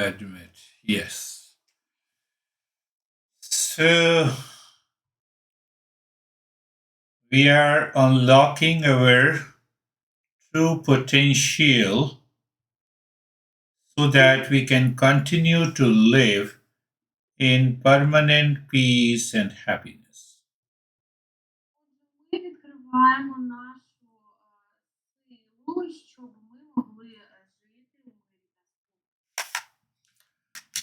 Admit. Yes. So we are unlocking our true potential so that we can continue to live in permanent peace and happiness. Ми відкриваємо нашу силу, щоб ми могли жити у мирі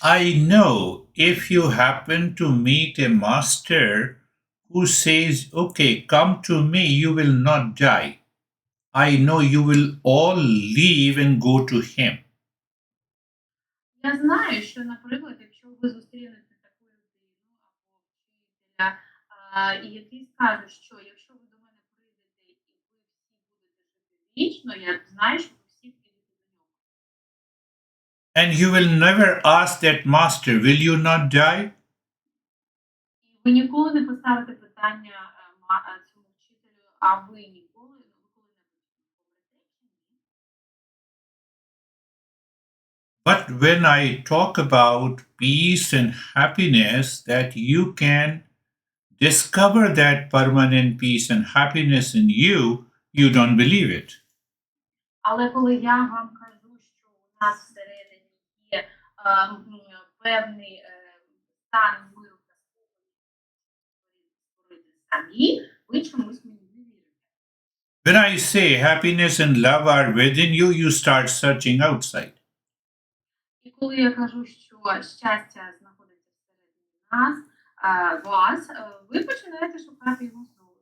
I know if you happen to meet a master who says, okay, come to me, you will not die. I know you will all leave and go to him. Я знаю, що, наприклад, якщо ви зустрінете таку людину або вчителя, і який скаже, що якщо ви до мене прийдете і ви всі будете жити вічно, я знаю, що ви всі підете до нього. And you will never ask that master, will you not die? І ви ніколи не поставите питання цьому вчителю, а ви ніколи, ну, ви коли-небудь помрете чи ні? But when I talk about peace and happiness, that you can discover that permanent peace and happiness in you, you don't believe it. Але коли я вам кажу, що у нас всередині є певний стан миру та спокою, створити самі, ви чомусь мені не вірите. When I say happiness and love are within you, you start searching outside. І коли я кажу, що щастя знаходиться всередині нас, вас, ви починаєте шукати його знову.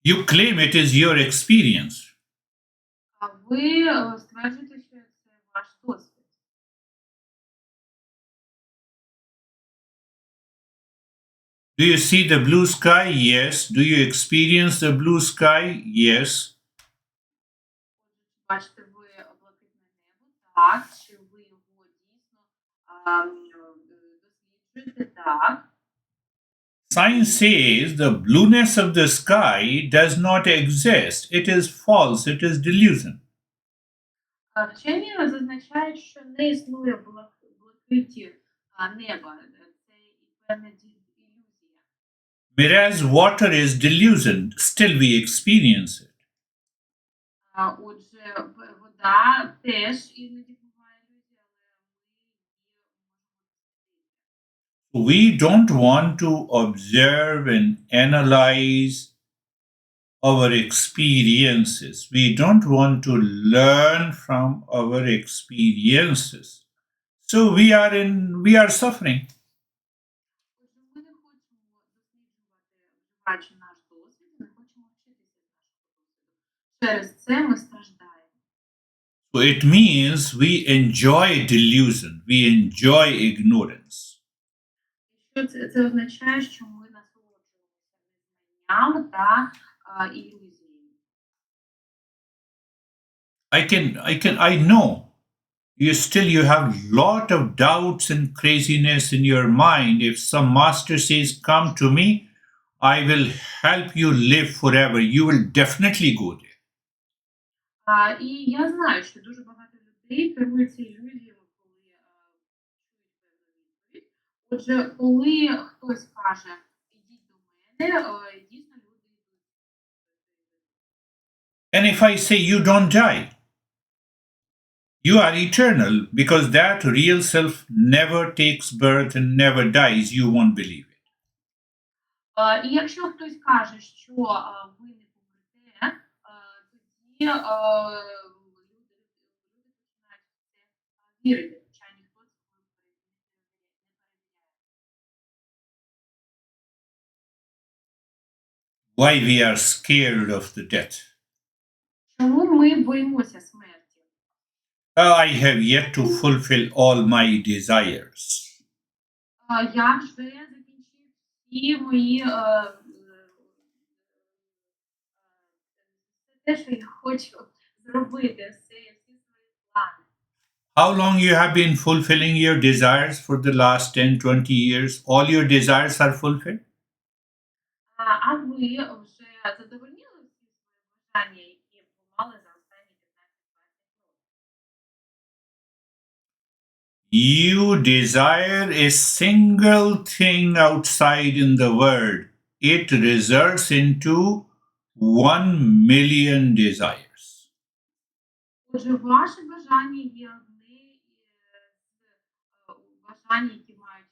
You claim it is your experience. А ви стверджуєте, що це ваш досвід. Do you see the blue sky? Yes. Do you experience the blue sky? Yes. Бачите ви блакитне небо, так, чи ви його дійсно досліджуєте, так. Science says the blueness of the sky does not exist. It is false. It is delusion. Вчені зазначають, що не існує блакиті неба. Це і певна ілюзія. Whereas water is delusion, still we experience it. Отже, вода теж іноді буває ілюзія, але ми її We don't want to observe and analyze our experiences. We don't want to learn from our experiences. So we are suffering. Отже, ми не хочемо досліджувати, вживаючи наш досвід, не хочемо вчитися з нашого досвіду. Через це ми страждаємо. So it means we enjoy delusion, we enjoy ignorance. І що це означає, що ми насолоджуємося незнанням та ілюзією. I know you have lot of doubts and craziness in your mind. If some master says, come to me, I will help you live forever, you will definitely go there. І я знаю, що дуже багато людей керуються ілюзіями, коли чують певну відповідь. Отже, коли хтось каже, ідіть до мене, дійсно люди йдуть. And if I say you don't die, you are eternal because that real self never takes birth and never dies, you won't believe it. І якщо хтось каже, що ви не помрете, тоді люди починають в це вірити, хоча ніхто цього не перевіряє. Why we are scared of the death? Чому ми боїмося смерті? I have yet to fulfill all my desires. Я вже закінчив всі мої те, що я хочу зробити, всі свої плани. How long you have been fulfilling your desires for the last 10, 20 years? All your desires are fulfilled? А ви вже задовольнили всі свої бажання, які ви мали за останні 15-20 років? You desire a single thing outside in the world. It results into 1 million desires. Отже, ваше бажання є одне бажання, які мають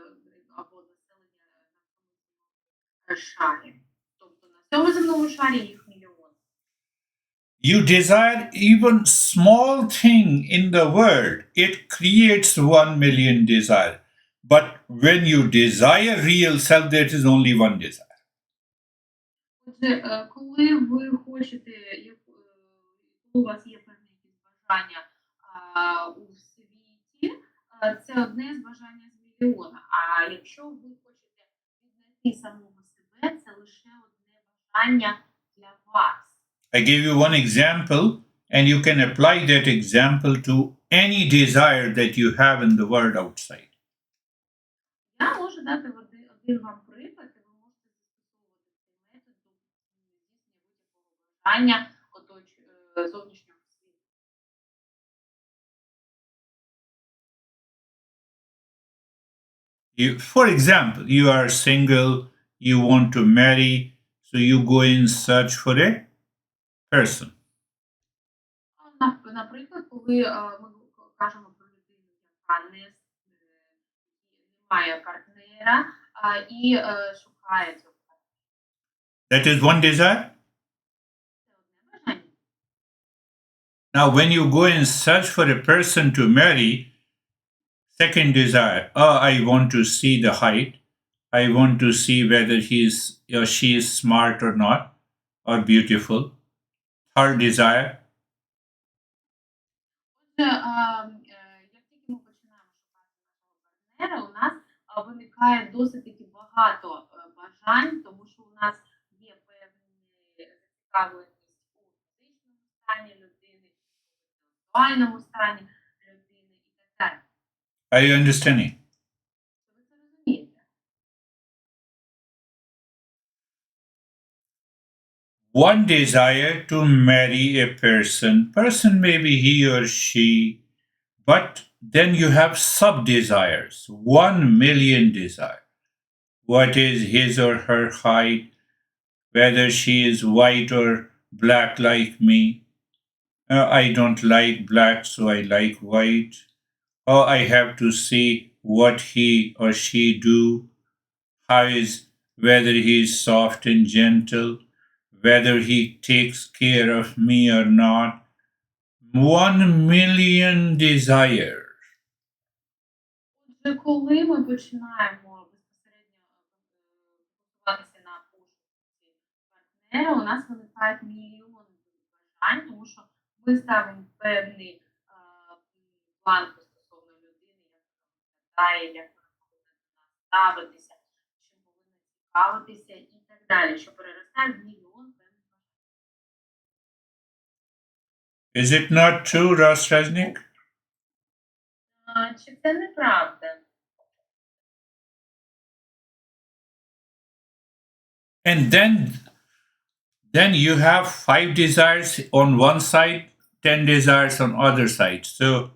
люди або населення на шарі. Тобто на цьому земному шарі їх мільйон. You desire even small thing in the world. It creates 1 million desire. But when you desire real self, there is only one desire. Отже, коли ви хочете, коли у вас є певні якісь бажання у світі, це одне з бажання з мільйона. А якщо ви хочете віднайти самого себе, це лише одне бажання для вас. I give you one example, and you can apply that example to any desire that you have in the world outside. Я можу дати один вам приклад, і ви можете застосовувати цей метод до здійснення будь-якого бажання зовнішнього світу. For example, you are single, you want to marry, so you go in search for a person. Наприклад, коли ми кажемо про людину, яка має партнера і шукає цього партнера. That is one desire. Це одне бажання. Now, when you go and search for a person to marry, second desire, oh, I want to see the height. I want to see whether he is or she is smart or not, or beautiful. Third desire, Отже, як тільки ми починаємо шукати нашого партнера, у нас виникає досить таки багато бажань, тому що у нас є певні зацікавленість у фізичному стані людини, у інтелектуальному стані людини і так далі. are you understanding? Ви це розумієте? One desire to marry a person. Person may be he or she, but then you have sub desires. 1 million desire. What is his or her height? Whether she is white or black like me. I don't like black, so I like white. Oh, I have to see what he or she do. How is whether he is soft and gentle, whether he takes care of me or not. 1 million desires. Отже, коли ми починаємо безпосередньо фокусуватися на пошуці партнера, у нас виникають мільйони бажань, тому що ми ставимо певний план стосовно людини, як вона виглядає, як вона повинна до нас ставитися, чим повинна цікавитися і так далі, що переростає в мільйон певних бажань. Is it not true, Ras Rajnik? Чи це неправда? And then you have 5 desires on one side, 10 desires on other side. So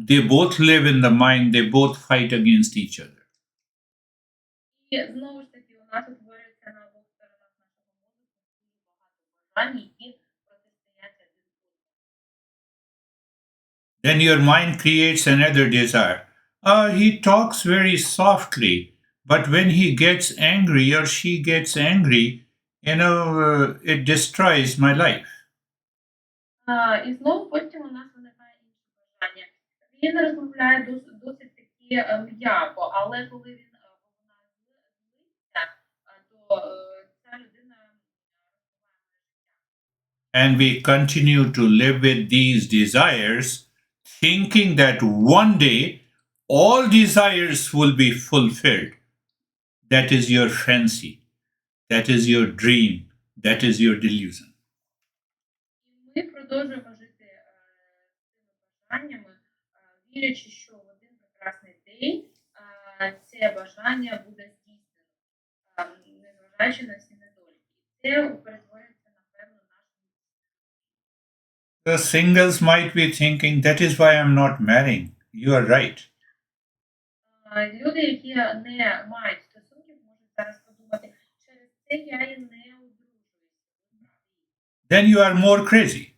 they both live in the mind, they both fight against each other. І знову ж таки, у нас утворюється на обох сторонах нашого мозку дуже багато бажань, які протистоять один одному. Then your mind creates another desire. He talks very softly, but when he gets angry or she gets angry, it destroys my life. І знову потім у нас виникає інше бажання. Він розмовляє досить таки м'яко, але коли вона злиться, то ця людина розбиває моє життя. And we continue to live with these desires, thinking that one day all desires will be fulfilled. That is your fancy, that is your dream, that is your delusion. І ми продовжуємо жити цими бажаннями, вірячи, що в один прекрасний день це бажання буде здійснено, незважаючи на всі недоліки. І це перетворюється на певну нашу. The singles might be thinking, that is why I'm not marrying. You are right. Люди, які не мають стосунків, можуть зараз подумати, через це я і не одружуюся. Then you are more crazy.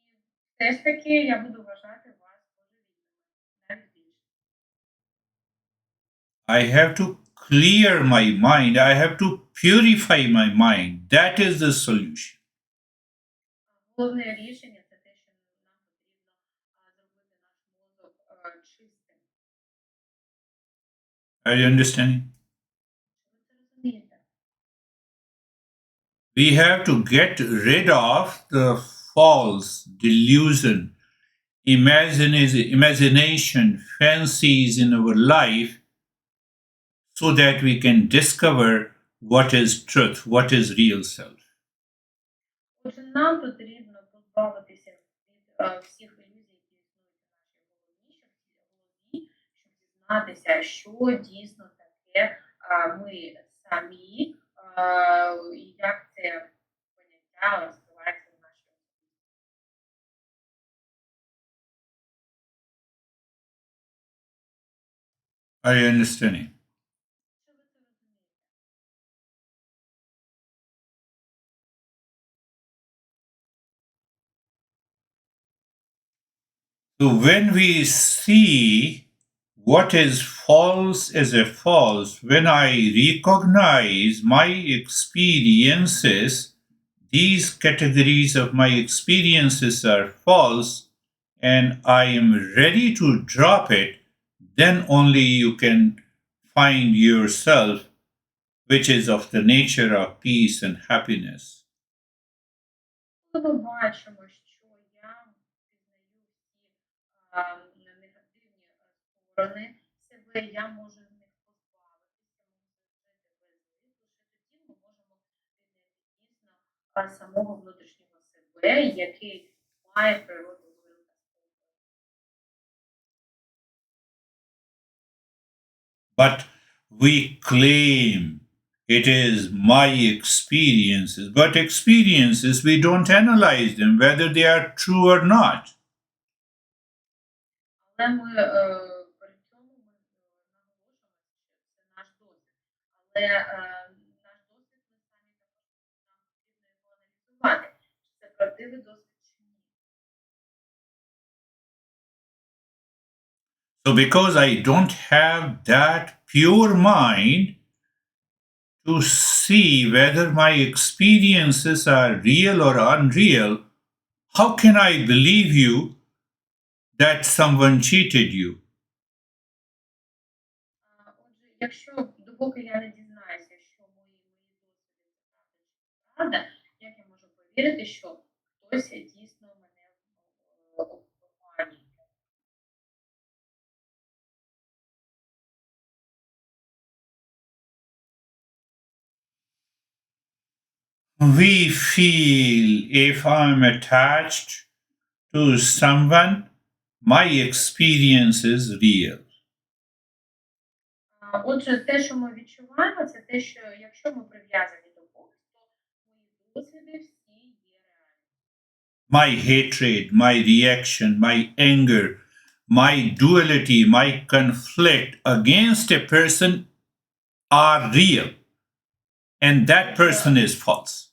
І все ж таки я буду вважати вас божевільними, навіть більше. I have to clear my mind. I have to purify my mind. That is the solution. Головне рішення це те, що нам потрібно зробити наш мозок чистим. Are you understanding? Ви це розумієте? We have to get rid of the false delusion, imagination, fancies in our life so that we can discover what is truth, what is real self. Отже, нам потрібно позбавитися від всіх ілюзій, які існують у нашій голові, щоб дізнатися, що дійсно таке ми самі, і як це поняття розкривається в нашій голові. Are you understanding? Що ви це розумієте? So when we see what is false as a false, when I recognize my experiences, these categories of my experiences are false, and I am ready to drop it, then only you can find yourself, which is of the nature of peace and happiness. Коли ми бачимо, що я пізнаю всі негативні сторони себе, я можу з них позбавитися, можу жити без них, лише тоді ми можемо віднайти дійсно самого внутрішнього себе, який має природу миру та спокою. But we claim it is my experiences, but experiences, we don't analyze them whether they are true or not. Але ми при цьому ми наголошуємо, що це наш досвід. Але наш досвід ми самі також нам потрібно його аналізувати, чи це правдивий досвід чи ні. So, because I don't have that pure mind to see whether my experiences are real or unreal, how can I believe you that someone cheated you? Отже, якщо допоки я не дізнаюся, що мої досвіди це правда чи неправда, як я можу повірити, що хтось дійсно мене обманює? We feel if I'm attached to someone, my experience is real. Отже, те, що ми відчуваємо, це те, що якщо ми прив'язані до когось, то мої досвіди всі є реальні. My hatred, my reaction, my anger, my duality, my conflict against a person are real, and that person is false.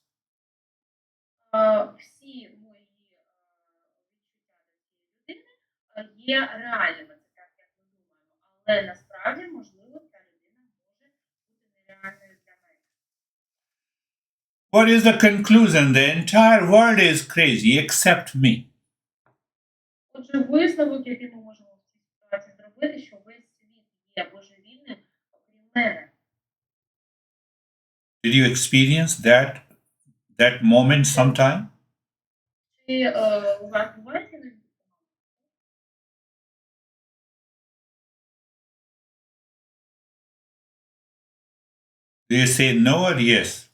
Всі мої відчуття до цієї людини є реальними, це так, як ми думаємо. Але насправді, можливо, ця людина може бути нереальною для мене. What is the conclusion? The entire world is crazy except me. Отже, висновок, який ми можемо в цій ситуації зробити, що весь світ є божевільним, окрім мене. Did you experience that moment sometime? Чи у вас бувається іноді таке? Do you say no or yes?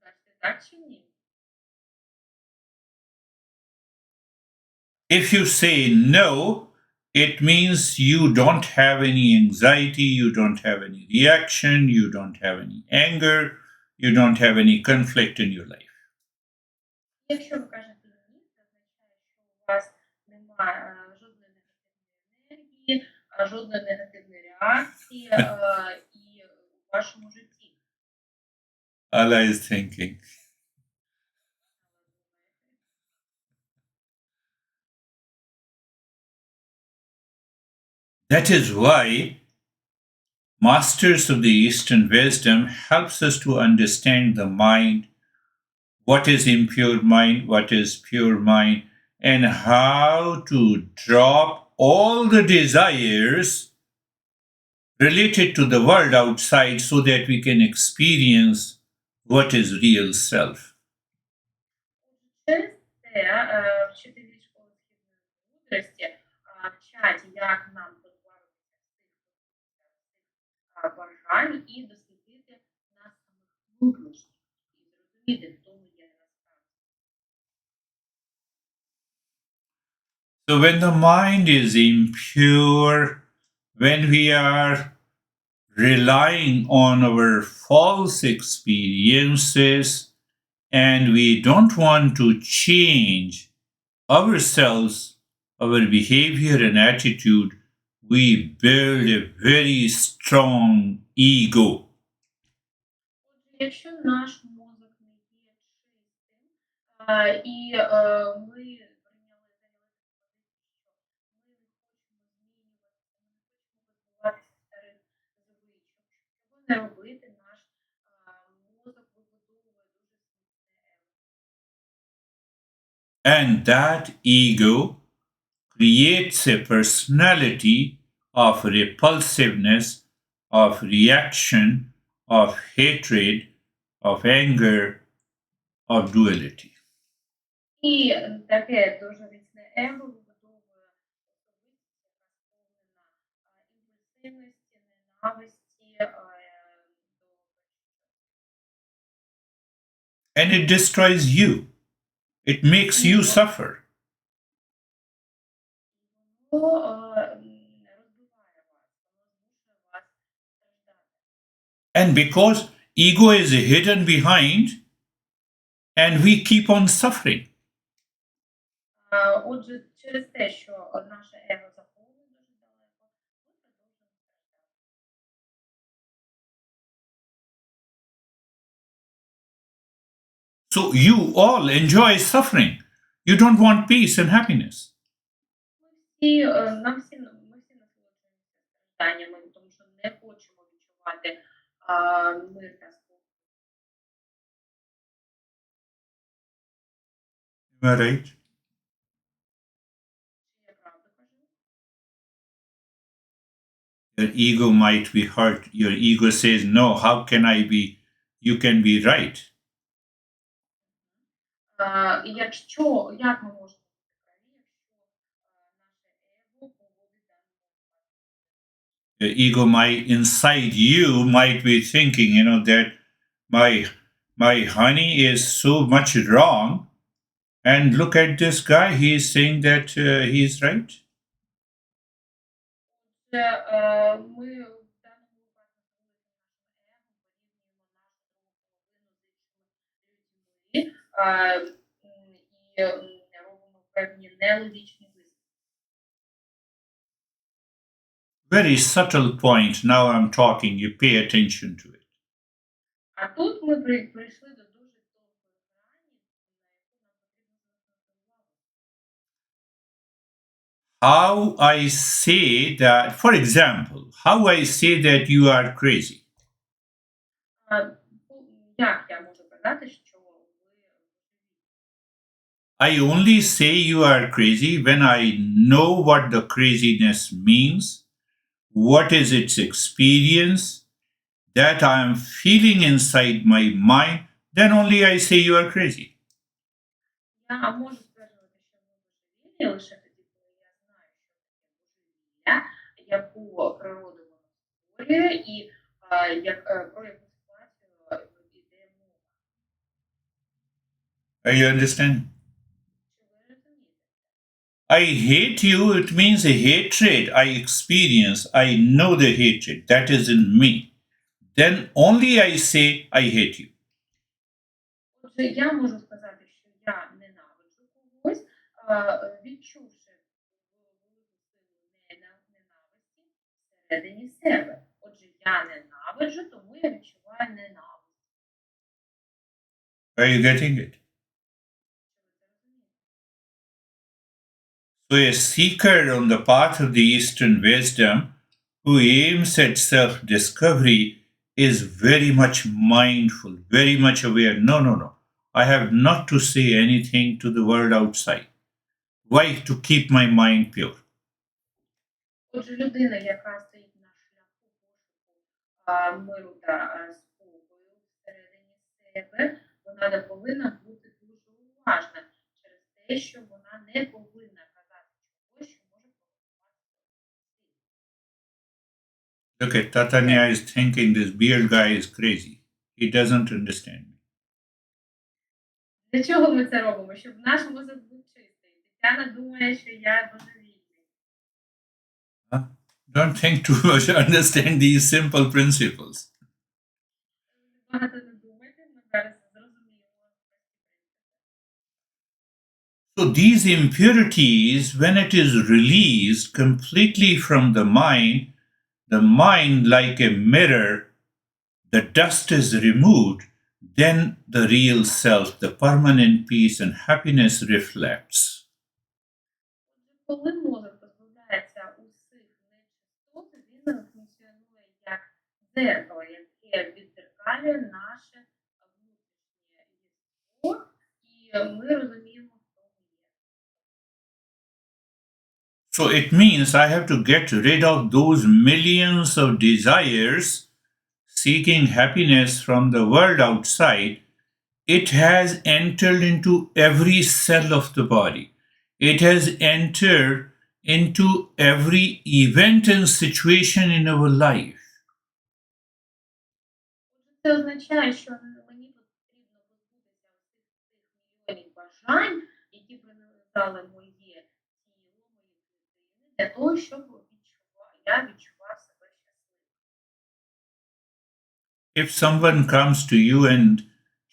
Ви кажете так чи ні? If you say no, it means you don't have any anxiety, you don't have any reaction, you don't have any anger, you don't have any conflict in your life. Якщо ви кажете вас немає жодної негативної енергії, жодної негативної реакції і у вашому житті. Allah is thinking. That is why masters of the Eastern wisdom helps us to understand the mind, what is impure mind, what is pure mind, and how to drop all the desires related to the world outside so that we can experience what is real self. Через це вчителі школи східної мудрості вчать, як нам позбавитися цих бажань і дослідити нас самих внутрішніх і зрозуміти, хто ми є насправді. So, when the mind is impure, when we are relying on our false experiences and we don't want to change ourselves, our behavior and attitude, we build a very strong ego. Отже, якщо наш мозок не є чистим, і ми прийняли зайняли позицію, що ми не хочемо змінюватися, ми не хочемо позбуватися старих звичок, щоб цього не робити, наш мозок вибудовує дуже смутне его. And that ego creates a personality of repulsiveness, of reaction, of hatred, of anger, of duality. І таке дуже міцне его вибудовує особистість, яка сповнена імпульсивності, ненависті до And it destroys you, it makes you suffer. воно розбиває вас, воно змушує вас страждати. And because ego is hidden behind, and we keep on suffering. Отже, через те, що наше его заховане дуже далеко, ми продовжуємо страждати. So you all enjoy suffering. You don't want peace and happiness. Ми всі насолоджуємося стражданнями, тому що не хочемо відчувати мир та спокій. Am I right? Чи я правду кажу? Your ego might be hurt. Your ego says, no, how can I be? You can be right. Як ми можемо бути праві, якщо наше его поводить даному випадку? Your ego might inside you might be thinking, that my my honey is so much wrong, and look at this guy. He is saying that he's right. Отже, ми в даному випадку керуємо нашим его, порівнюємо нашу другу половину з іншими людьми і робимо певні нелогічні висновки. Very subtle point. Now I'm talking. You pay attention to it. А тут ми прийшли до дуже тонкої грані, на яку нам потрібно звернути увагу. How I say that, for example, how I say that you are crazy. Як я можу казати, що ви божевільні? I only say you are crazy when I know what the craziness means, what is its experience, that I am feeling inside my mind, then only I say you are crazy. Я можу стверджувати, що ви божевільні лише тоді, коли я знаю, що таке божевілля, яку природу воно створює, і про яку ситуацію йде мова. Are you understanding? Чи ви розумієте? I hate you, it means a hatred I experience. I know the hatred that is in me. Then only I say I hate you. Отже, я можу сказати, що я ненавиджу когось, відчувши велику силу ненависті всередині себе. Отже, я ненавиджу, тому я відчуваю ненависть. Are you getting it? So, a seeker on the path of the Eastern wisdom who aims at self discovery is very much mindful, very much aware. No, no, no. I have not to say anything to the world outside. Why? To keep my mind pure. Отже, людина, яка стоїть на шляху пошуку миру та спокою всередині себе, вона не повинна бути дуже уважна через те, що вона не повинна казати чогось, що може провокувати. Look at Tatanya is thinking this beard guy is crazy. He doesn't understand me. Для чого ми це робимо? Щоб наш мозок був чистий. Тетяна думає, що я божевільний. Huh? Don't think too much to understand these simple principles. Багато не думайте, ми зараз зрозуміємо прості принципи. So, these impurities, when it is released completely from the mind like a mirror, the dust is removed, then the real self, the permanent peace and happiness reflects. Коли мозок позбавляється усіх нечистот, він функціонує як дзеркало, яке віддзеркалює наше внутрішнє єство, і ми розуміємо, хто ми є. So, it means I have to get rid of those millions of desires seeking happiness from the world outside. It has entered into every cell of the body. It has entered into every event and situation in our life. Отже, це означає, що мені потрібно позбутися усіх цих мільйонів бажань, які пронизали моє тіло, мої клітини, для того, щоб я відчував себе щасливим. If someone comes to you and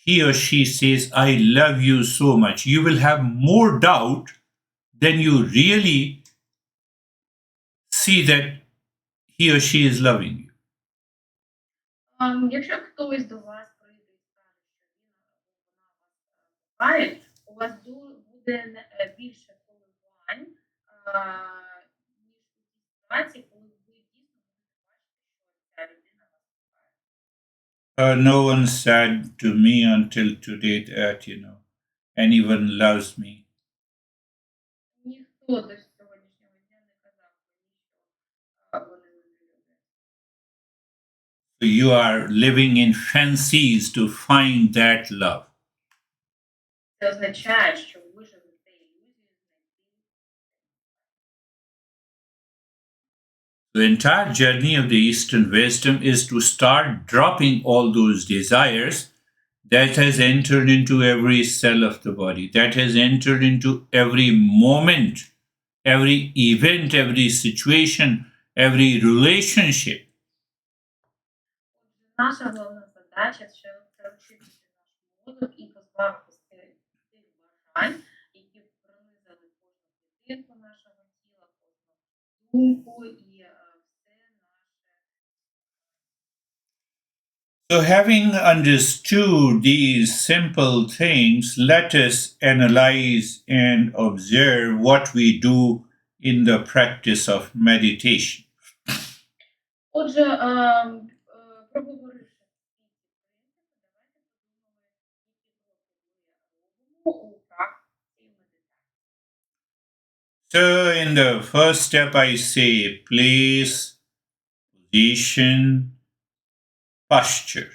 he or she says, I love you so much, you will have more doubt than you really see that he or she is loving you. Якщо хтось до вас прийде і скаже, що він або вона вас кохає, у вас буде більше коливань, ніж у тій ситуації, коли ви дійсно будете бачити, що ця людина вас кохає. No one said to me until today that, anyone loves me. Ніхто до сьогоднішнього дня не казав мені, що вони мене люблять. So you are living in fancies to find that love. Це означає, що ви живете ілюзією знайти. The entire journey of the Eastern wisdom is to start dropping all those desires that has entered into every cell of the body, that has entered into every moment, every event, every situation, every relationship. Наша головна задача це очистити наш мозок і позбавитися тих бажань, які пронизали кожну клітинку нашого тіла, кожну думку і все наше. So, having understood these simple things, let us analyze and observe what we do in the practice of meditation. Отже, проговоривши всі ці принципи, давайте подумаємо, які кроки ми робимо у практиці медитації. So, in the first step, I say place, position, posture.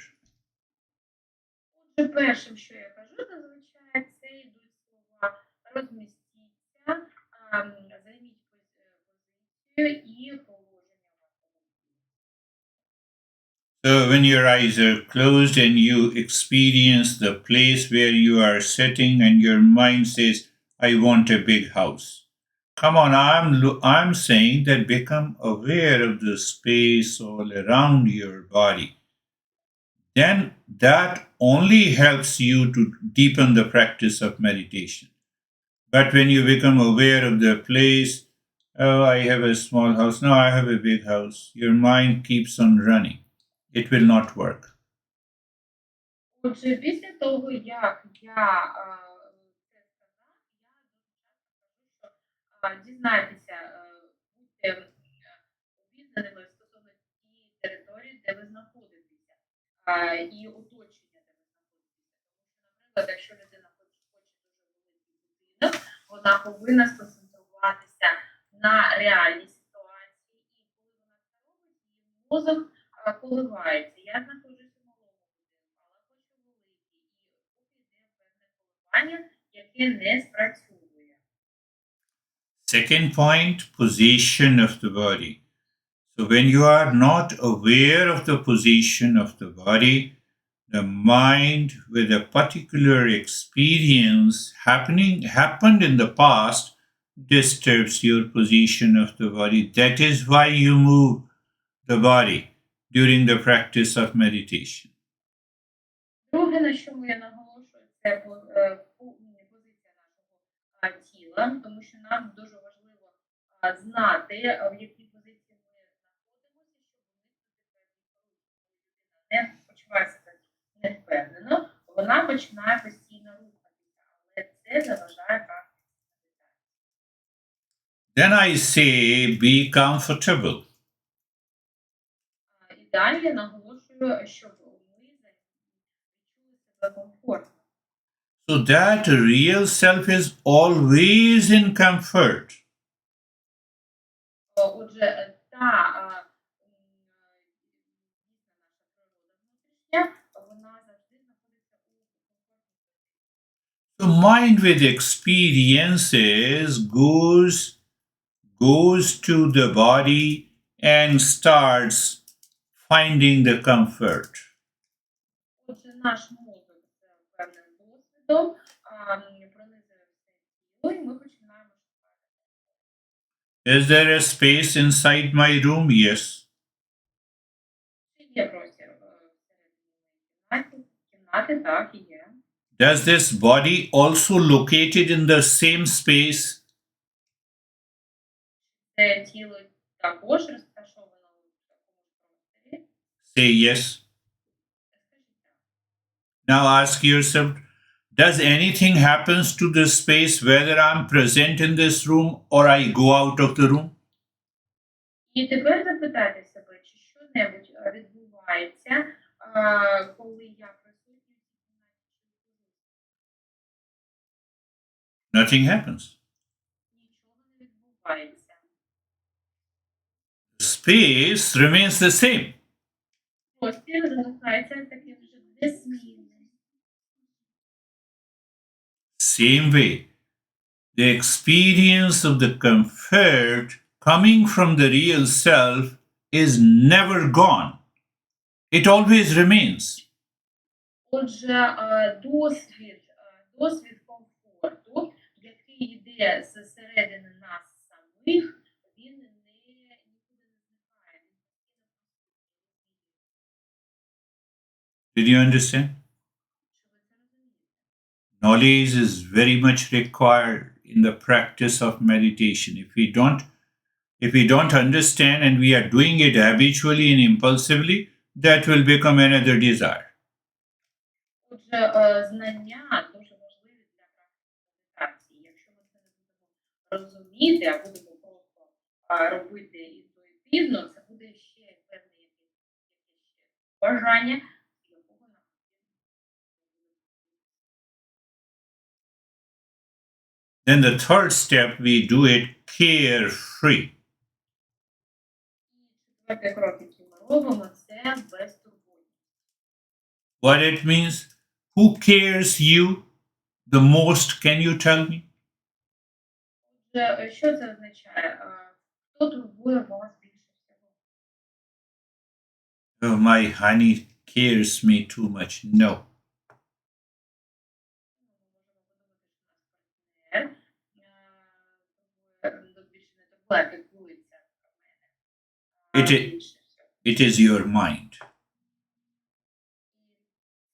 Отже, першим, що я кажу, зазвичай це йдуть слова розмістіться, займіть позицію і положення вашого тіла. So, when your eyes are closed and you experience the place where you are sitting, and your mind says, I want a big house. Come on, I'm saying that become aware of the space all around your body. Then that only helps you to deepen the practice of meditation. But when you become aware of the place, oh, I have a small house, no, I have a big house, your mind keeps on running. It will not work. Отже, після того, як я це сказав, я дуже часто кажу, що дізнайтеся, будьте обізнаними стосовно тієї території, де ви знаходитеся, і оточення, де ви знаходитеся. Тому що, наприклад, якщо людина хоче дуже великий будинок, вона повинна сконцентруватися на реальній ситуації, і коли вона це робить, її мозок коливається. Я знаходжуся в малому будинку, але хочу великий, і тут йде певне коливання, яке не спрацьовує. Second point, position of the body. So when you are not aware of the position of the body, the mind with a particular experience happened in the past disturbs your position of the body. That is why you move the body during the practice of meditation. Друге, на чому я наголошую, це позиція нашого тіла, тому що нам дуже важливо знати, в якій позиції ми знаходимося, щоб уникнути певні порушення. Коли людина не почуває себе невпевнено, вона починає постійно рухатися, але це заважає практиці медитації. Then I say, be comfortable. І далі я наголошую, щоб ми відчули себе комфортно. So that real self is always in comfort. Отже, та дійсна наша природа внутрішня, вона завжди знаходиться у комфортній позиції. So mind with experiences goes to the body and starts finding the comfort. Отже, наш мозок з певним досвідом пронизує все тіло, і ми починаємо шукати. Is there a space inside my room? Yes. Чи є простір всередині кімнати? Так, є. Does this body also located in the same space? Це тіло також розташовано в такому просторі. Say yes. Скажіть так. Now ask yourself, does anything happens to this space whether I'm present in this room or I go out of the room? І тепер запитайте себе, чи що-небудь відбувається, коли я присутня в цій кімнаті, чи Nothing happens. нічого не відбувається. The space remains the same. Простір залишається таким же незмінним. Same way, the experience of the comfort coming from the real self is never gone. It always remains. Отже, досвід комфорту, який йде зсередини нас самих, він нікуди не зникає. Did you understand? Чи ви це розумієте? Knowledge is very much required in the practice of meditation. If we don't understand and we are doing it habitually and impulsively, that will become another desire. Отже, знання дуже важливі для практики медитації. Якщо ми це не будемо розуміти, а будемо просто робити інтуїтивно, це буде ще певне якесь ще бажання, якого нам потрібно. Then the third step, we do it carefree. І четвертий крок, який ми робимо, це безтурботність. What it means? Who cares you the most? Can you tell me? Отже, що це означає? Хто турбує вас більше всього? Oh, my honey cares me too much. No. Ну, ми можемо подумати, що наш партнер більше не турбує, а піклується про мене It, i- більше всього. it is your mind.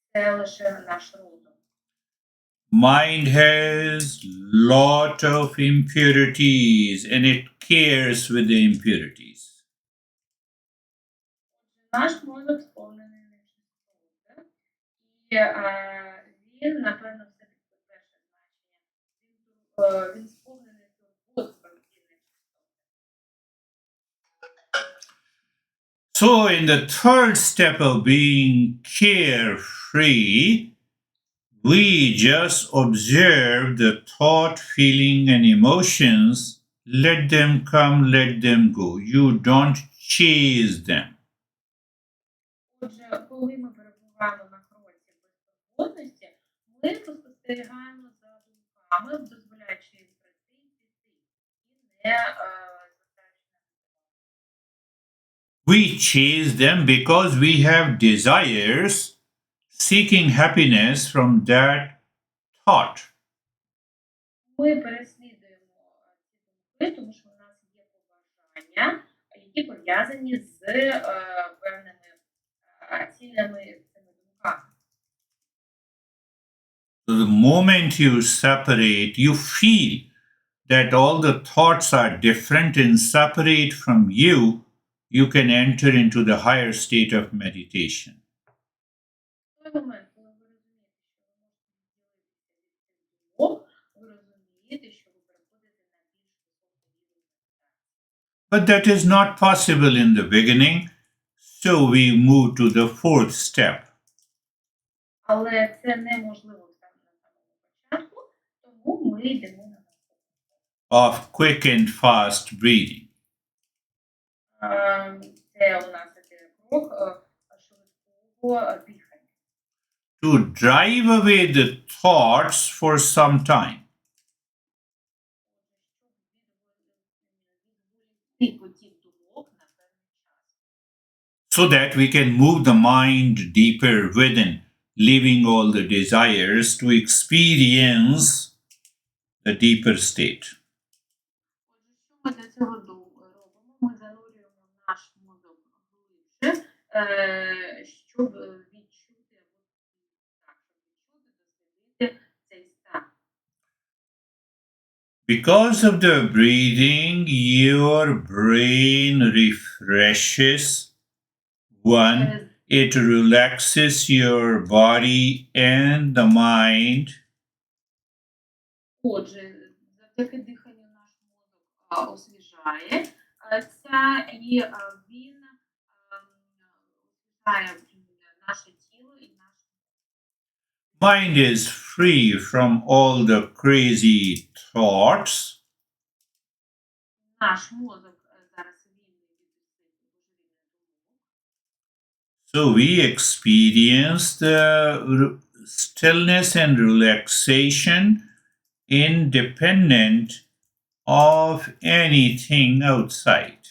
І це лише наш розум. Mind has lot of impurities and it cares with the impurities. Наш мозок сповнений нечистоти, і він, напевно, все-таки перше значення. Він сповнений турбот про ці нечистоти. So, in the third step of being carefree, we just observe the thought, feeling, and emotions. Let them come, let them go. You don't chase them. Отже, коли ми перебуваємо на кроці безтурботності, ми спостерігаємо за думками, дозволяючи їм прийти і піти, і не звертаючи на них увагу. We chase them because we have desires, seeking happiness from that thought. Ми переслідуємо ці думки, тому що в нас є побажання, які пов'язані з певними цілями цими думками. So the moment you separate, you feel that all the thoughts are different and separate from you, you can enter into the higher state of meditation. В той момент, коли ви розумієте, що ви можете відділитися від цих думок, ви розумієте, що ви переходите на більш високий рівень медитації. But that is not possible in the beginning, so we move to the fourth step. Але це неможливо на самому початку, тому ми йдемо на наступний крок. Of quick and fast breathing. Це у нас іде крок швидкого дихання. To drive away the thoughts for some time. Щоб відволікти потік думок на певний час. So that we can move the mind deeper within, leaving all the desires to experience the deeper state. Отже, що ми для цього робимо? Ми занурюємо наш мозок глибше, щоб відчути або так, щоб відчути, дослідити цей стан. Because of the breathing, your brain refreshes. One, Через it relaxes your body and the mind. Отже, завдяки диханню наш мозок освіжається, і він освіжає наше тіло і Mind is free from all the crazy thoughts. наш мозок зараз вільний від усіх божевільних думок. So we experience the stillness and relaxation independent of anything outside.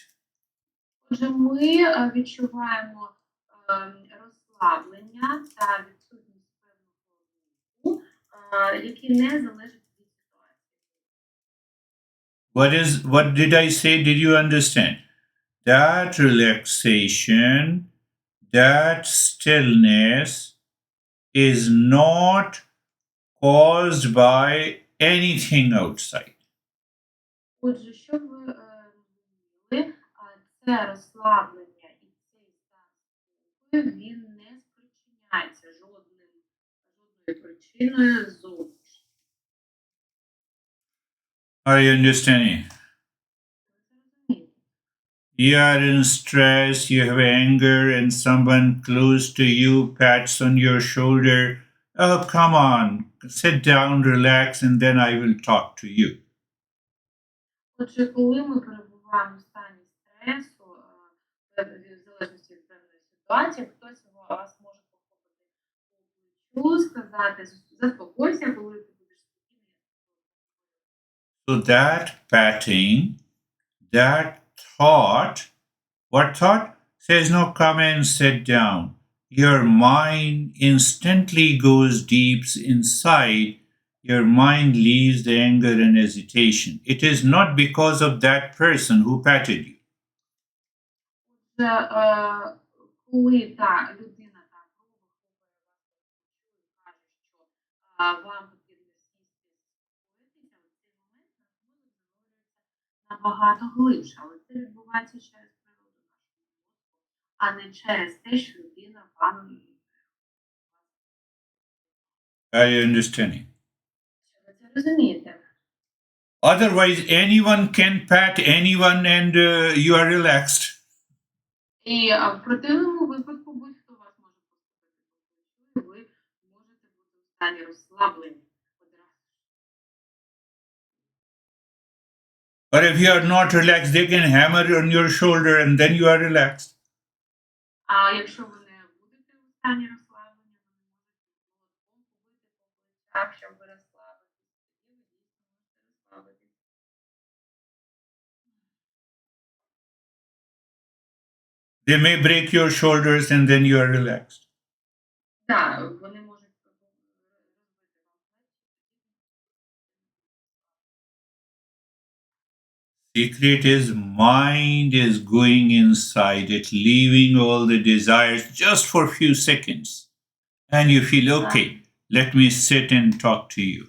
Отже, ми відчуваємо розслаблення та відсутність певного руху, який не залежить від ситуації. What did I say? Did you understand? That relaxation, that stillness is not caused by anything outside. Отже, щоб ви розуміли, це розслаблення і цей стан спокою, він не спричиняється жодною причиною зовнішньою. Are you understanding? Ви це розумієте? You are in stress, you have anger, and someone close to you pats on your shoulder. Oh, come on, sit down, relax, and then I will talk to you. Отже, коли ми перебуваємо в стані стресу, в залежності від певної ситуації, хтось вас може похопити по плечу, сказати заспокойся, коли ти будеш спокійний. So that patting, that thought, what thought? Says, no, come and sit down. Your mind instantly goes deep inside. Your mind leaves the anger and hesitation. It is not because of that person who patted you. Отже, коли та людина так грубо хлопає вас по плечу і каже, що вам потрібно набагато глибше, але це відбувається через природу нашого мозку, а не через те, що людина вам Are you understanding? Чи ви це розумієте? Otherwise, anyone can pat anyone and you are relaxed. І в противному випадку будь-хто вас може поступити по плечу, і ви можете бути в стані розслаблення одразу. But if you are not relaxed, they can hammer on your shoulder and then you are relaxed. А якщо ви не будете у стані розслаблення, ви не можете молотком побити по плечах, щоб ви розслабитесь, тоді ви дійсно можете розслабитись. They may break your shoulders and then you are relaxed. Так, вони можуть розбити вам плечі. Secret is mind is going inside it, leaving all the desires just for a few seconds. And you feel, okay, let me sit and talk to you.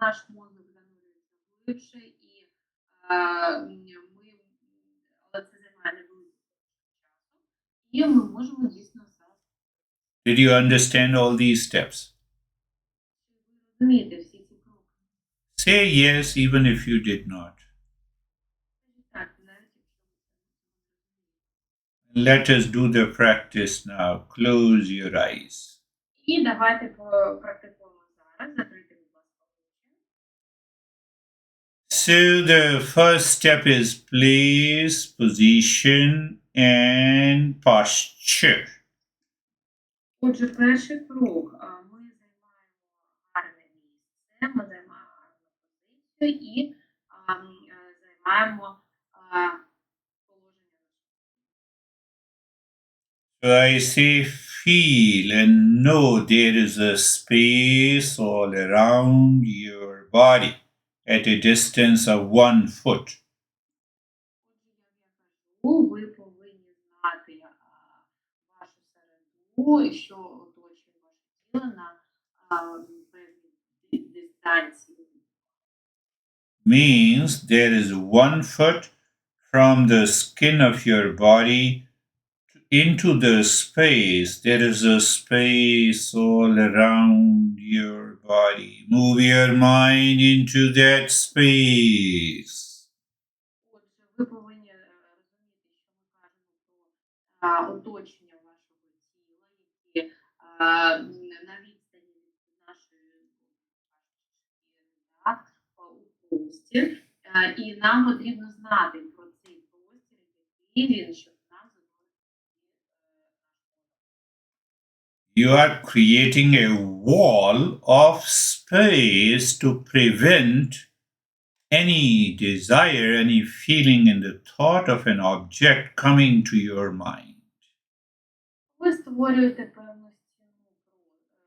Наш мозок занурюється глибше, і ми, але це займає невелику часу, і ми можемо дійсно зараз Did you understand all these steps? розуміти всі ці кроки. Say yes, even if you did not. Скажіть так, навіть якщо ви це не Let us do the practice now. Close your eyes. І давайте попрактикуємо зараз. Закрийте, будь ласка, очі. So the first step is place, position, and posture. Отже, перший крок. Ми займаємо гарне місце, ми займаємо гарну позицію і займаємо положення. So I say feel and know there is a space all around your body at a distance of 1 foot. Отже, як я кажу, ви повинні знати вашу середу, що оточує ваше тіло на певній дистанції. Means there is 1 foot from the skin of your body into the space. There is a space all around your body. Move your mind into that space. Отже, ви повинні розуміти, що ми кажемо про оточення вашого тіла, яке на відстані від нашої шкіри, у простір. І нам потрібно знати про цей простір, який він, щоб нам You are creating a wall of space to prevent any desire, any feeling in the thought of an object coming to your mind. Ви створюєте певну стіну, яка складається з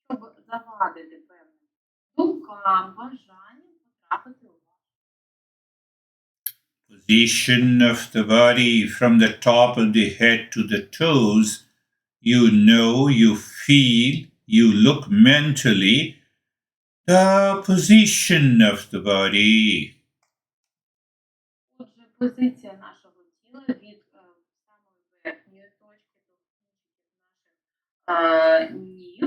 простору, щоб завадити певним думкам, бажанням потрапити у вас. Position of the body from the top of the head to the toes. You know, you feel, you look mentally the position of the body. Отже, позиція нашого тіла від самої верхньої точки до кінчиків наших ніг.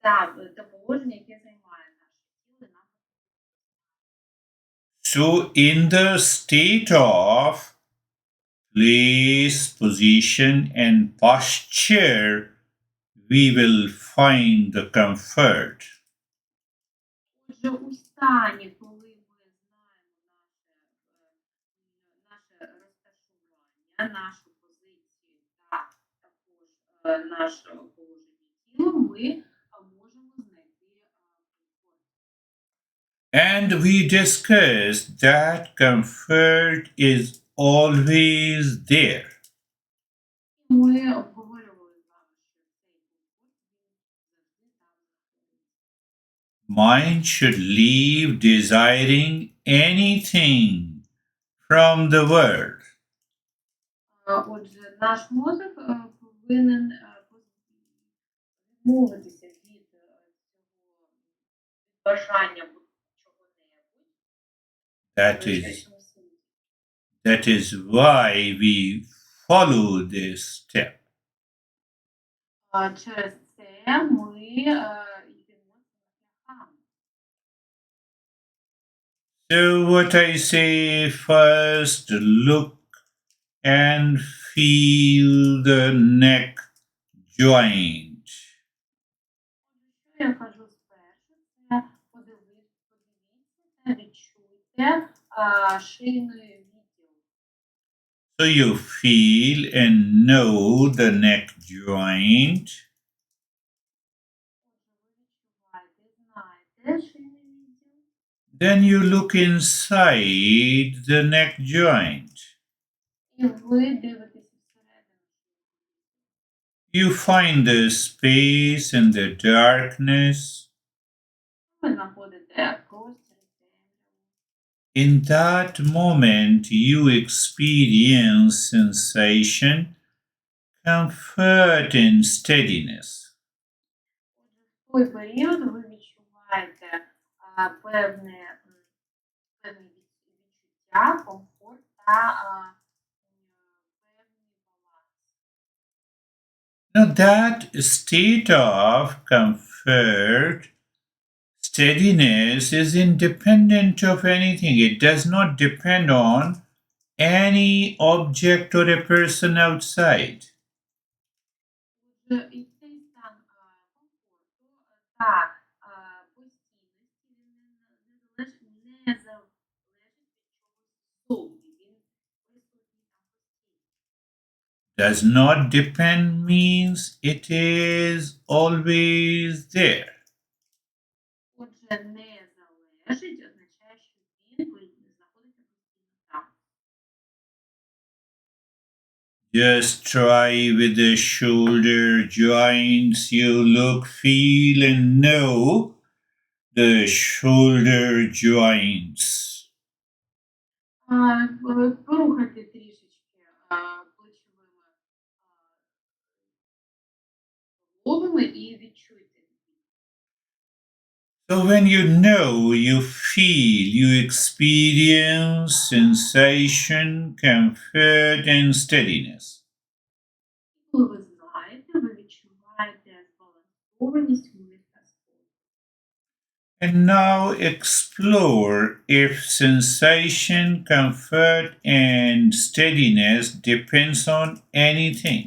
Це те положення, яке займає наше тіло. І нам So, in the state of place, position, and posture, we will find the comfort. Отже, у стані, коли ми знаємо наше розташування, нашу позицію та також наше положення тіла, ми можемо знайти комфорт. And we discussed that comfort is always there. Ми обговорювали з вами, що цей комфорт він завжди там знаходиться. Mind should leave desiring anything from the world. Отже, наш мозок повинен відмовитися від цього, від бажання бути чого-небудь в That is оточуючому світі. that is why we follow this step. Через це ми йдемо цими шляхами. So what I say first, look and feel the neck joint. Що я кажу спершу, це подивіться та відчуйте шийний відділ. So you feel and know the neck joint. Отже, ви відчуваєте, знаєте шийний відділ. Then you look inside the neck joint. І ви дивитеся всередину. You find the space and the darkness. Ви знаходите простір і темряву. In that moment, you experience sensation, comfort, and steadiness. Отже, в той період ви відчуваєте певне відчуття, комфорт та певний баланс. Now, that state of comfort, steadiness is independent of anything. It does not depend on any object or a person outside. Отже, і цей стан комфорту та постійності він не залежить від чогось ззовні. Він присутній там постійно. Does not depend means it is always there. Отже, не залежить означає, що він знаходиться постійно там. Just try with the shoulder joints. You look, feel, and know the shoulder joints. Порухайте трішечки плечовими суглобами і відчуйте. So when you know, you feel, you experience sensation, comfort, and steadiness. Коли ви знаєте, ви відчуваєте збалансованість, мир та спокій. And now explore if sensation, comfort, and steadiness depends on anything.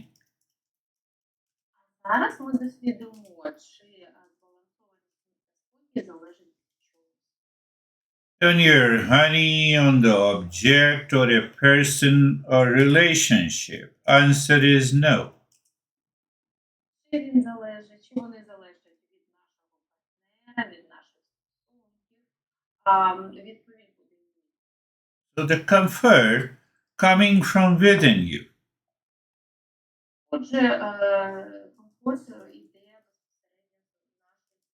Зараз ми дослідимо, чи збалансованість мир та спокій залежить від чогось. Turn your honey on the object or a person or relationship. Answer is no. Чи він залежить, чи вони залежать від нашого партнера, від наших стосунків? Відповідь буде ні. So the comfort coming from within you. Отже, комфорт іде безпосередньо з нашої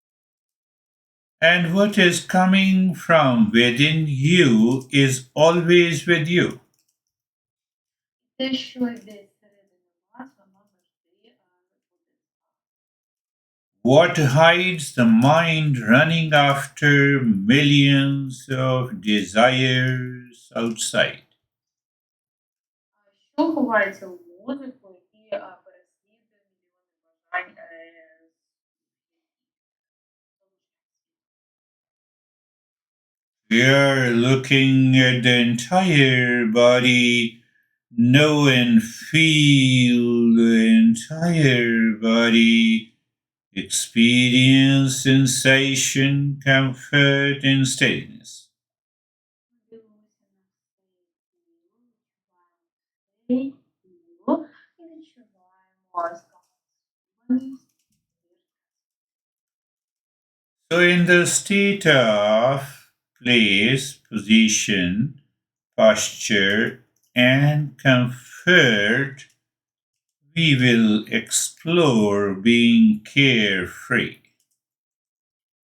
серця. And what is coming from within you is always with you. Те, що йде зсередини вас, воно завжди буде з вами. What hides the mind running after millions of desires outside? Що ховається у мозку, який переслідує мільйони бажань We are looking at the entire body, know and feel the entire body, experience sensation, comfort, and steadiness. Ми дивимося на все тіло, і відчуваємо збалансованість. So, in the state of place, position, posture, and comfort, we will explore being carefree.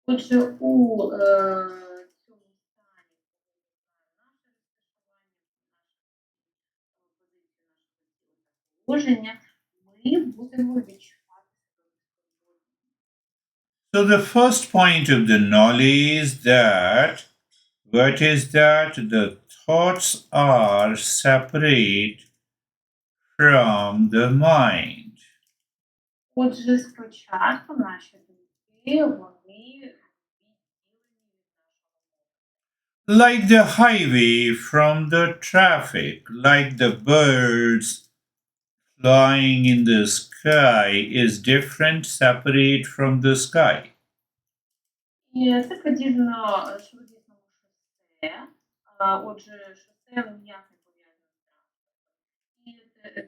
Отже, у цьому стані, коли ми знаємо наше розташування, нашу позицію нашого тіла та положення, ми будемо відчувати себе безтурботно. So the first point of the knowledge is that what is that the thoughts are separate from the mind. Отже, спочатку наші думки, вони відділені від нашого. Like the highway from the traffic, like the birds flying in the sky is different, separate from the sky. І це подібно швидкісному шосе. Отже, шосе ніяк не пов'язане з транспортом. І таке ж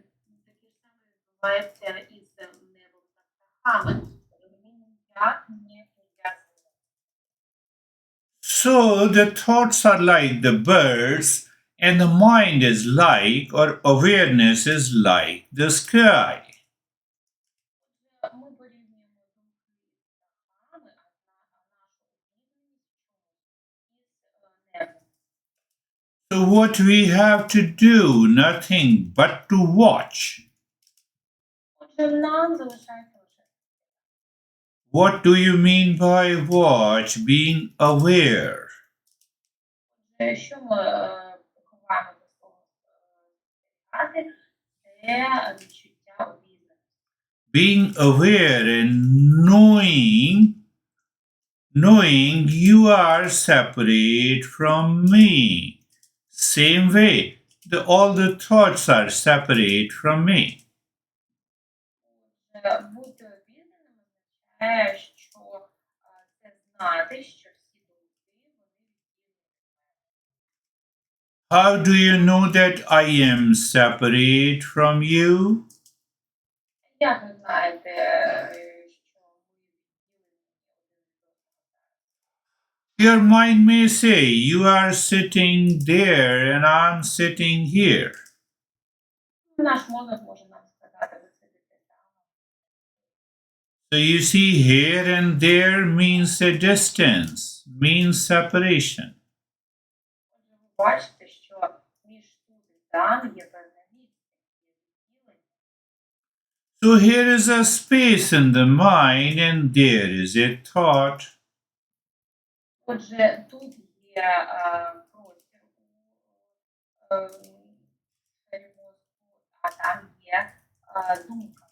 саме відбувається із небом та птахами. Вони ніяк не пов'язані. So the thoughts are like the birds, and the mind is like, or awareness is like the sky. Ми порівнюємо думки з птахами, нашу обізнаність із небом. So what we have to do, nothing but to watch. Отже, нам залишається лише What do you mean by watch? Being aware. що ми ховаємо до слова спостерігати, це відчуття обізнаності. Being aware and knowing you are separate from me. Same way, all the thoughts are separate from me. Бути обізнаним означає, що це знати, що всі думки, вони відділені. How do you know that I am separate from you? Як ви знаєте, що ми відділені один від одного? Your mind may say, you are sitting there and I'm sitting here. Наш мозок може нам сказати, ви сидите там. So you see, here and there means a distance, means separation. Отже, ви бачите, що між тут і там є певна відстань, є відділення. So here is a space in the mind and there is a thought. Отже, тут є простір у сфері мозку, а там є думка.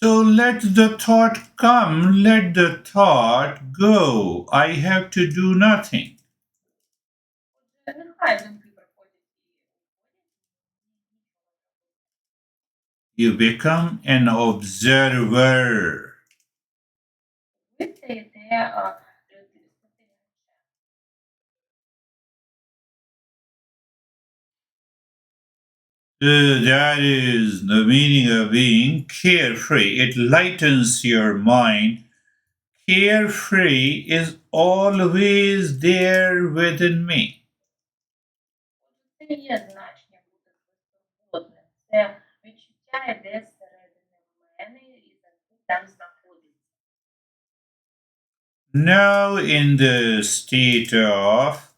So let the thought come, let the thought go. I have to do nothing. Отже, нехай думки приходять і уходять, нічого не робити. You become an observer. Ви стаєте спостерігачем. That is the meaning of being carefree. It lightens your mind. Carefree is always there within me. Отже, це і є значення бути безтурботним. Це відчуття йде зсередини мене і завжди там знаходиться. Now, in the state of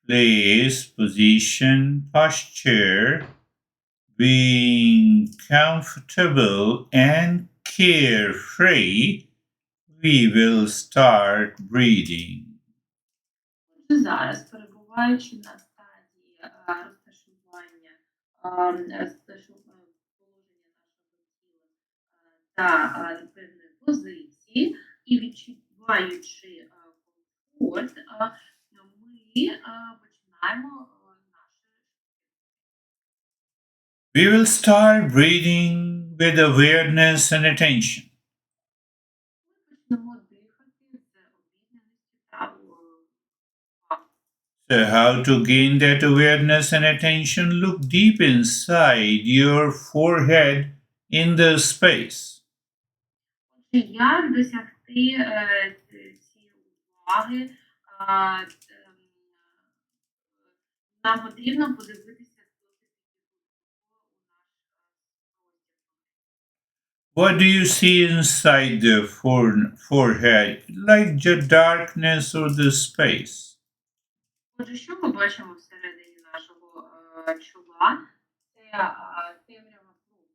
place, position, posture, being comfortable and carefree, we will start breathing. Отже, зараз, перебуваючи на стадії розташування, положення нашого тіла та певної позиції і відчуваючи комфорт, ми починаємо наше. We will start breathing with awareness and attention. Ми почнемо дихати з обізнаністю та увагою. So, how to gain that awareness and attention? Look deep inside your forehead in the space. Отже, як досягти цієї уваги? Нам потрібно подивитися досить глибоко у наш простір. What do you see inside the forehead? Like the darkness or the space? Отже, що ми бачимо всередині нашого чола? Це темрява простору.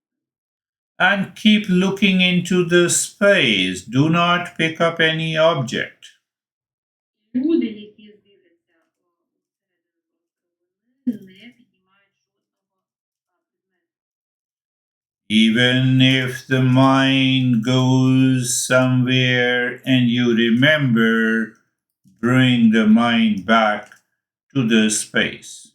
And keep looking into the space. Do not pick up any object. Люди, які дивляться всередину не піднімають жодного предмету. Even if the mind goes somewhere and you remember, bring the mind back to the space.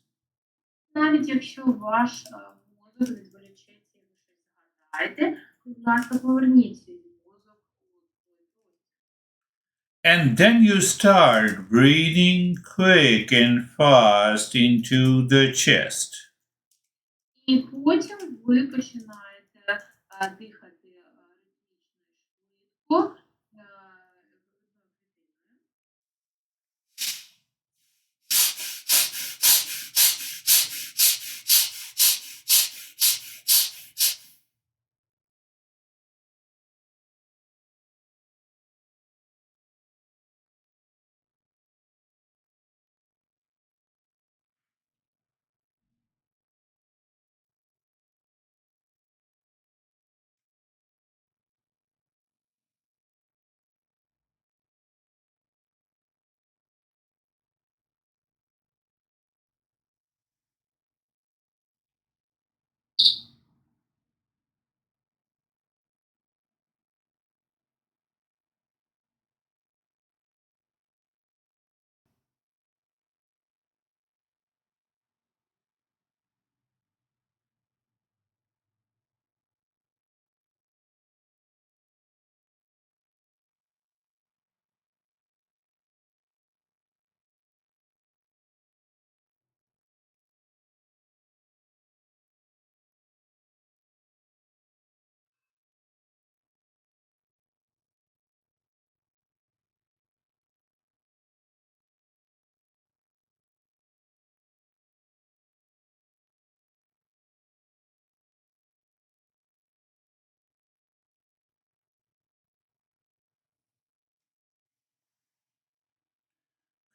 Навіть якщо ваш мозок відволічеться і ви щось згадаєте, будь ласка, поверніть свій мозок у той простір. And then you start breathing quick and fast into the chest. І потім ви починаєте дихати ритмічно і швидко грудною клітиною.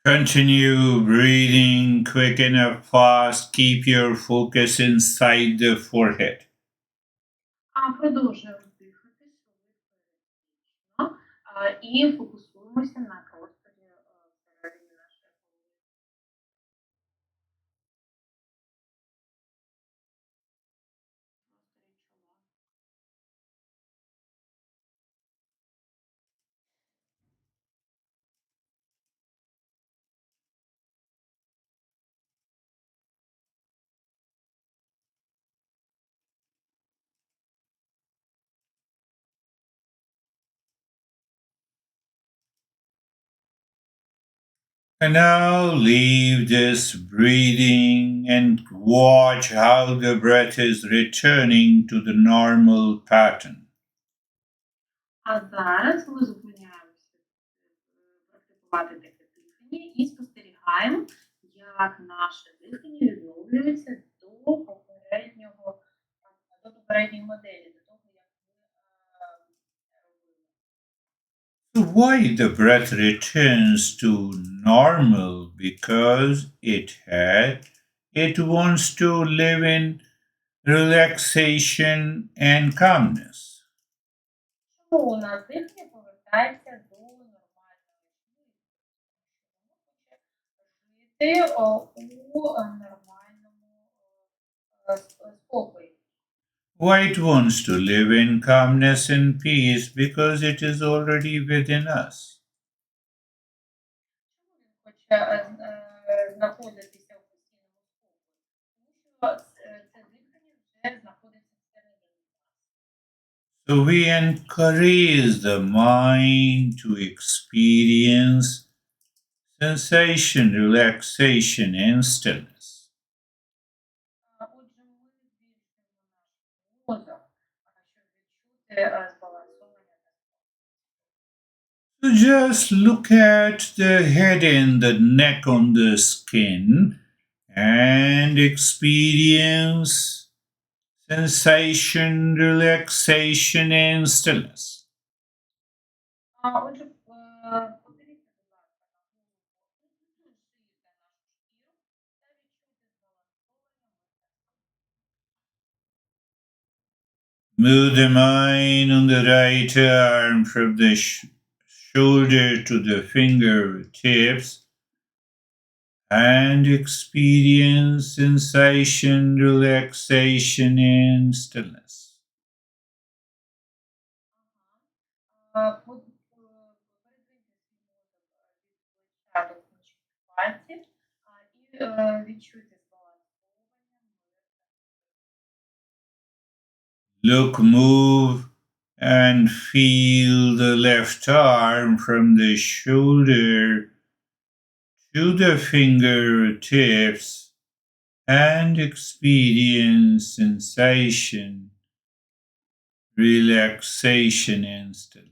Continue breathing quick enough, fast. Keep your focus inside the forehead. Продовжуємо дихати швидко і ритмічно і фокусуємося на просторі всередині нашої голови. Просторі чола. And now leave this breathing and watch how the breath is returning to the normal pattern. А зараз ми зупиняємося практикувати таке дихання і спостерігаємо, як наше дихання відновлюється до попередньої моделі, до того, як ми робили. So why the breath returns to normal? Because it wants to live in relaxation and calmness. Чому у нас дихання повертається до нормальної швидкості? Тому що воно хоче жити у нормальному спокої. Why it wants to live in calmness and peace? Because it is already within us. Чому він хоче знаходитися в постійному спокої? Тому що це дихання вже знаходиться всередині нас. So we encourage the mind to experience sensation, relaxation, and stillness. Отже, ми збільшуємо наш мозок, щоб відчути збалансовані та So just look at the head and the neck on the skin and experience sensation, relaxation, and stillness. Отже, подивіться, будь ласка, на голову, шийте нашу шкіру та відчуйте збалансовані Move the mind on the right arm from the shoulder to the fingertips and experience sensation, relaxation, and stillness. Look, move, and feel the left arm from the shoulder to the fingertips and experience sensation, relaxation, and stillness.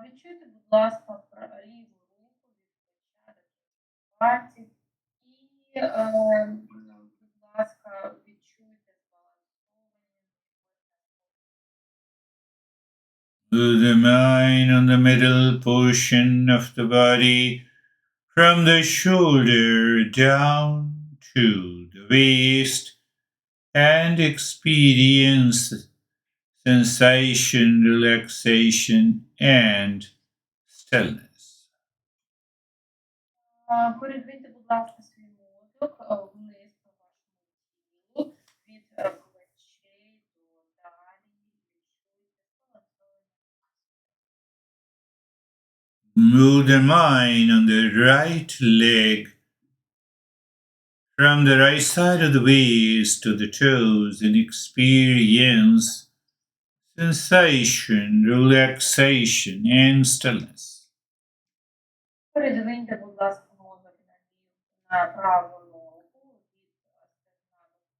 Відчуйте, будь ласка, ліву руку від плеча до пальців і, будь ласка, відчуйте збалансовані. Move the mind on the middle portion of the body from the shoulder down to the waist and experience sensation, relaxation, and stillness. Передвиньте, будь ласка, свій мозок вниз по вашому тілу від плечей до талії. Відчуйте збалансовані. Move the mind on the right leg from the right side of the waist to the toes and experience sensation, relaxation, and stillness. Передвиньте, будь ласка, мозок на праву ногу від стегна до плечових пальців.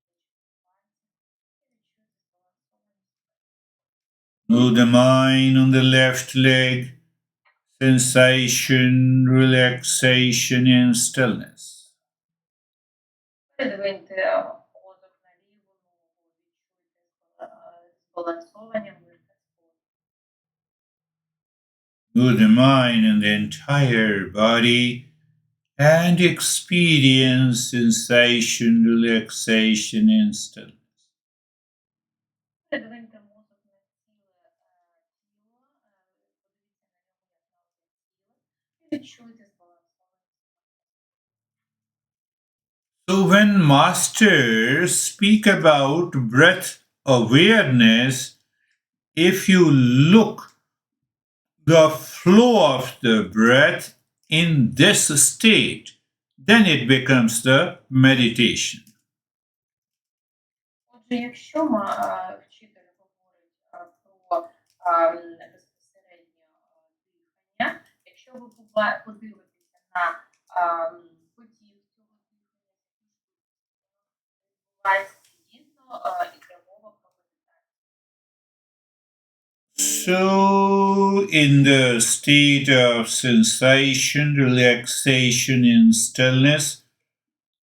Move the mind on the left leg, sensation, relaxation, and stillness. Передвиньте мозок на ліву ногу, відчуйте збалансовані мишці спини. Move the mind and the entire body and experience sensation, relaxation, and stillness. Передвиньте мозок на ціле тіло, подивіться на нього як на одне ціле і відчуйте збалансованість. So, when masters speak about breath awareness, if you look the flow of the breath in this state, then it becomes the meditation. Отже, якщо вчитель говорить про безпосередньо дихання, якщо ви подивитеся на потік цього дихання, відбувається дійсно іде мова про медитацію. So, in the state of sensation, relaxation, and stillness,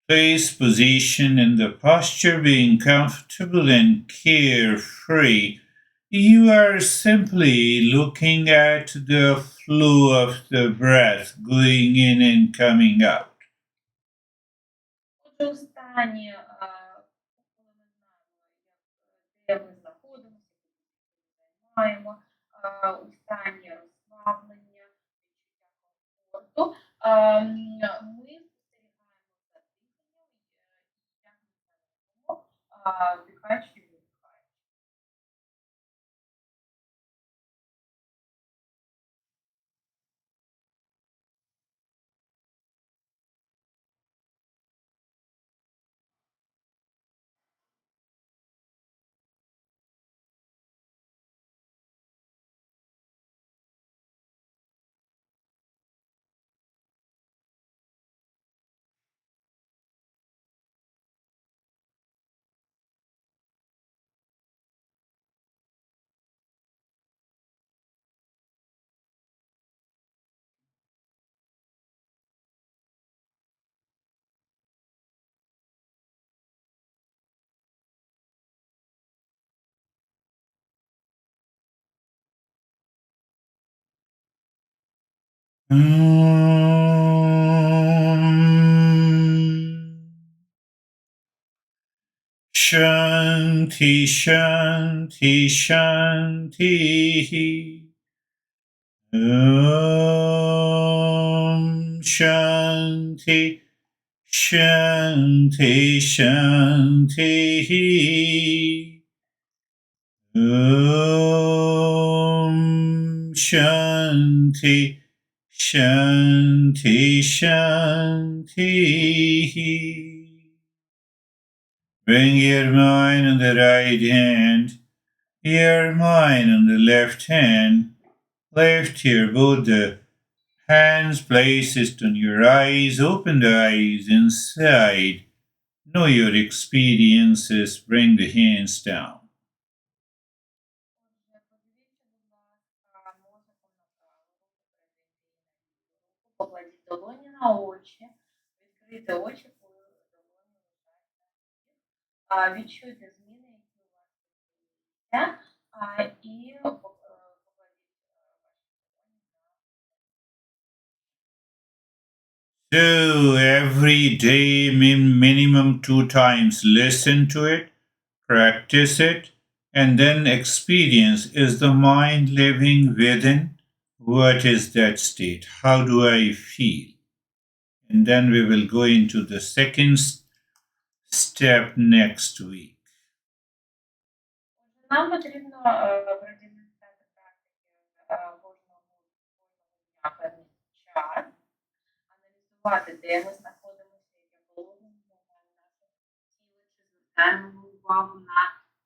place, position, and the posture being comfortable and carefree, you are simply looking at the flow of the breath going in and coming out. Отже, у стані, коли ми знаємо, де ми знаходимося, займаємо, у стані розслаблення, відчуття комфорту, ми спостерігаємо за диханням, як ми себе ведемо, вдихаючи і видихаючи. Shanti. Shanti Shanti Om Shanti Shanti Shanti Om Shanti Shanti Shanti. Bring your mind on the right hand, your mind on the left hand. Lift your both the hands, place it on your eyes, open the eyes inside. Know your experiences, bring the hands down. Отже, подивіться, будь ласка, носиком направо, руку передайте руку, покладіть долоні на очі, відкрийте очі, коли долоні лежать на них. Відчуйте зміни, які у вас відбулися, і покладіть ваші долоні на. So every day, minimum 2 times, listen to it, practice it, and then experience, is the mind living within? What is that state? How do I feel? And then we will go into the second step next week. Отже, нам потрібно приділити практики кожного дня певний час, аналізувати, де ми знаходимося, яке положення займає наше тіло, чи звертаємо увагу на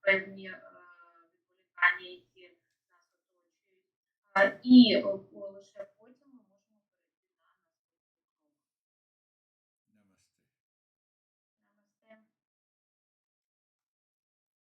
певні відволікання, які нас оточують. І лише